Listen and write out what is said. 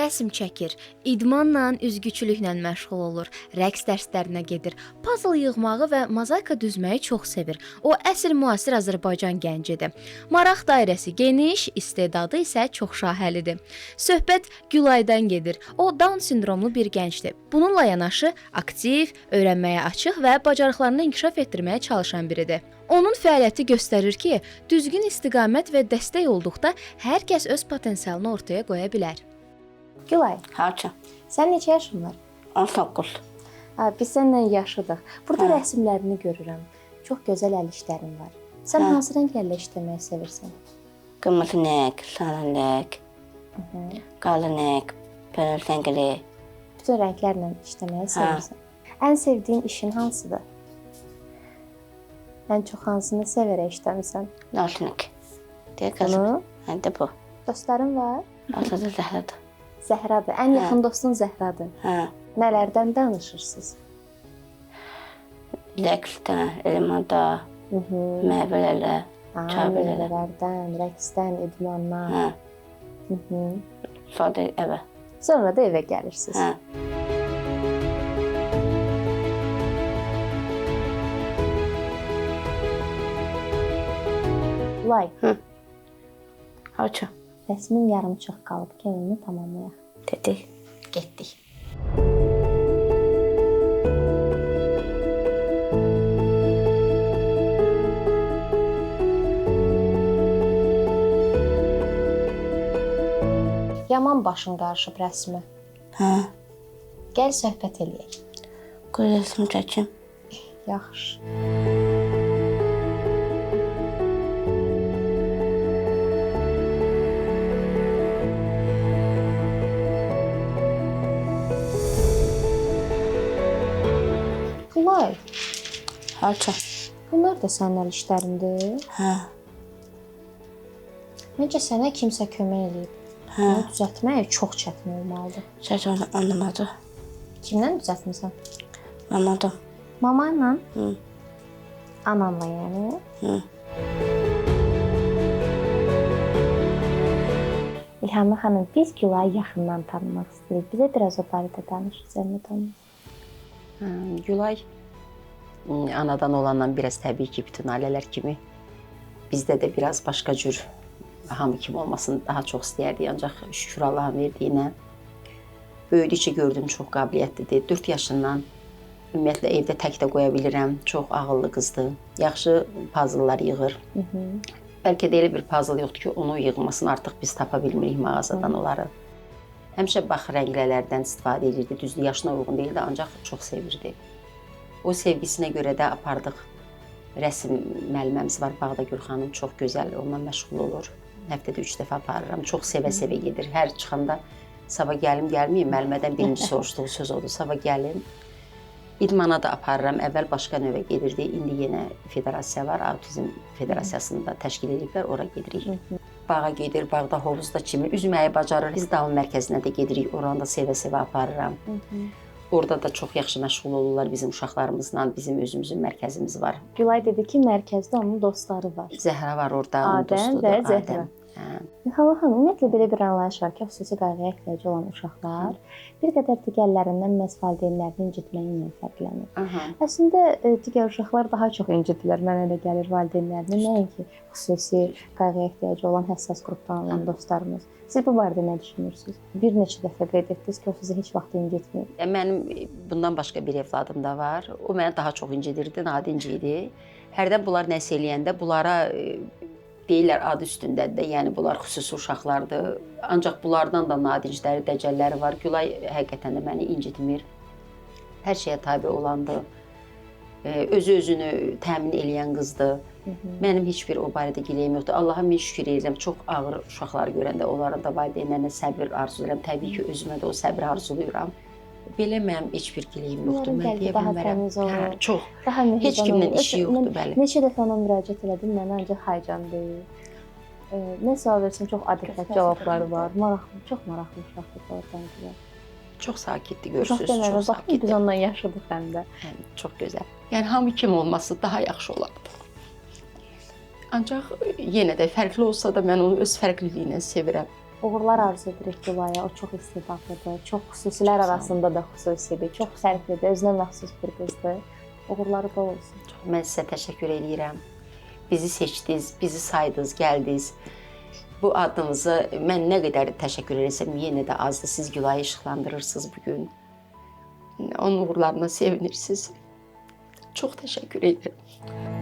rəsm çəkir, idmanla, üzgüçülüklə məşğul olur, rəqs dərslərinə gedir, puzzle yığmağı və mozaika düzməyi çox sevir. O əsl müasir Azərbaycan gəncidir. Maraq dairəsi geniş, istedadı isə çox şahelədir. Söhbət Gülaydan gedir. O Down sindromlu bir gəncdir. Bununla yanaşı aktiv, öyrənməyə açıq və bacarıqlarını inkişaf etdirməyə çalışan biridir. Onun fəaliyyəti göstərir ki, düzgün istiqamət və dəstək olduqda hər kəs öz potensialını ortaya qoya bilər. Gülay, Haça, sən neçə yaşın var? 19. Biz səninlə yaşıdıq. Burada rəsmlərini görürəm. Çox gözəl əl işlərin var. Sən hansı rənglərlə işləməyi sevirsən? Qırmızı rəng, sarı rəng, qara rəng, pırıl rəngli. Bütün rənglərlə işləməyi sevirsən. Ən sevdiyin işin hansıdır? Ən çox hansını sevərək işləmirsən? Naşnik. Deyə qızım. Həndə bu. Dostların var? Atada Zəhradır. Zəhradır. Ən yaxın dostun Zəhradır. Nələrdən danışırsınız? Rəqsdən, elmada, meyvələrlə, çaybələrlə. Meyvələrdən, rəqsdən, idmandan. Sonra evə. Sonra da evə gəlirsiniz. Gülay, Haça, rəsmin yarımçıq qalıb, gəlini tamamlayaq. dedik. Getdik. Yaman başın qarışıb rəsmi. Gəl söhbət eləyək. Qoy rəsmi çəkim. Yaxşı. Gülay, Haça. bunlar da sənin əl işlərindir. Məncə sənə kimsə kömək eləyib. Bunu düzəltmək çox çətin olmalıdır. Səs onu anlamadı. Kimdən düzəltmisən? Anlamadım. Mama ilə? Ananla yəni? İlhamə xanım, biz Gülayı yaxından tanımaq istəyirik. Bizə biraz o barədə danış, sənə tanıyaq. Gülay anadan olandan biraz təbii ki, bütün ailələr kimi bizdə də biraz başqa cür hamı kimi olmasını daha çox istəyərdik. Ancaq şükür Allahın verdiyinə böyüdükcə gördüm çox qabiliyyətlidir. 4 yaşından ümumiyyətlə evdə tək də qoya bilirəm. Çox ağıllı qızdır. Yaxşı puzzle'lar yığır. Bəlkə də elə bir puzzle yoxdur ki, onu yığmasını artıq biz tapa bilmirik mağazadan onları. Həmişə bax rənglərdən istifadə edirdi. Düzdür, yaşına uyğun deyildi, ancaq çox sevirdi. O sevgisinə görə də apardıq. Rəsm müəlliməmiz var, Bağda Gül xanım, çox gözəl, onunla məşğul olur. Həftədə 3 dəfə aparıram, çox sevə-sevə gedir. Hər çıxanda sabah gəlim, gəlməyim, müəllimədən birinci soruşduğu söz odur, sabah gəlim. İdmana da aparıram, əvvəl başqa növə gedirdi, indi yenə federasiya var, Autizm Federasiyasında təşkil ediblər, ora gedirik. Bağa gedir, bağda hovuzda çimir, üzməyi bacarır. Biz Down mərkəzinə də gedirik, oranı da sevə-sevə aparıram. Orada da çox yaxşı məşğul olurlar bizim uşaqlarımızla, bizim özümüzün mərkəzimiz var. Gülay dedi ki, mərkəzdə onun dostları var. Zəhra var orada, onun Adəm dostudur. və Zəhra. İlhamə xanım, ümumiyyətlə belə bir anlayış var ki, xüsusi qayğıya ehtiyacı olan uşaqlar bir qədər digərlərindən məhz valideynlərini incitməyi ilə fərqlənir. Əslində digər uşaqlar daha çox incidirlər, mənə elə gəlir valideynlərini, nəinki xüsusi qayğıya ehtiyacı olan həssas qrupdan olan dostlarımız. Siz bu barədə nə düşünürsünüz? Bir neçə dəfə qeyd etdiniz ki, o sizi heç vaxt incitmir. Mənim bundan başqa bir evladım da var. O məni daha çox incidirdi, nadinc idi. Hərdən bunlar nəsə eləyəndə bunlara deyirlər adı üstündədir də, yəni bunlar xüsusi uşaqlardır. Ancaq bunlardan da nadincləri, dəcəlləri var. Gülay həqiqətən də məni incitmir. Hər şeyə tabe olandır. Özü-özünü təmin eləyən qızdır. Mənim heç bir o barədə giləyim yoxdur. Allaha min şükür edirəm. Çox ağır uşaqları görəndə onların da valideynlərinə səbir arzulayıram. Təbii ki, özümə də o səbri arzulayıram. Belə mənim heç bir giləyim yoxdur. Mən deyə bilmərəm. Çox. Heç kimlə işi yoxdur, bəli. Neçə dəfə ona müraciət elədim, mənə ancaq haycan deyil. Nə sual versin, çox adekvat cavabları var. Maraqlı, çox maraqlı uşaqdır orada. Çox sakitdir, görürsünüz, çox sakitdir. Biz onunla yaşadıq həm də. Çox gözəl. Yəni hamı kimi olması daha yaxşı olardı. Ancaq yenə də fərqli olsa da mən onu öz fərqliliyinə sevirəm. Uğurlar arzu edirik Gülaya. O çox istedadlıdır. Çox xüsusilər arasında da xüsusidir. Çox fərqlidir. Özünə məxsus bir qızdır. Uğurları bol olsun. Mən sizə təşəkkür edirəm. Bizi seçdiniz, bizi saydınız, gəldiniz. Bu adınızı mən nə qədər təşəkkür etsəm yenə də azdır. Siz Gülayı işıqlandırırsınız bu gün. Onun uğurlarına sevinirsiniz. Çox təşəkkür edirəm.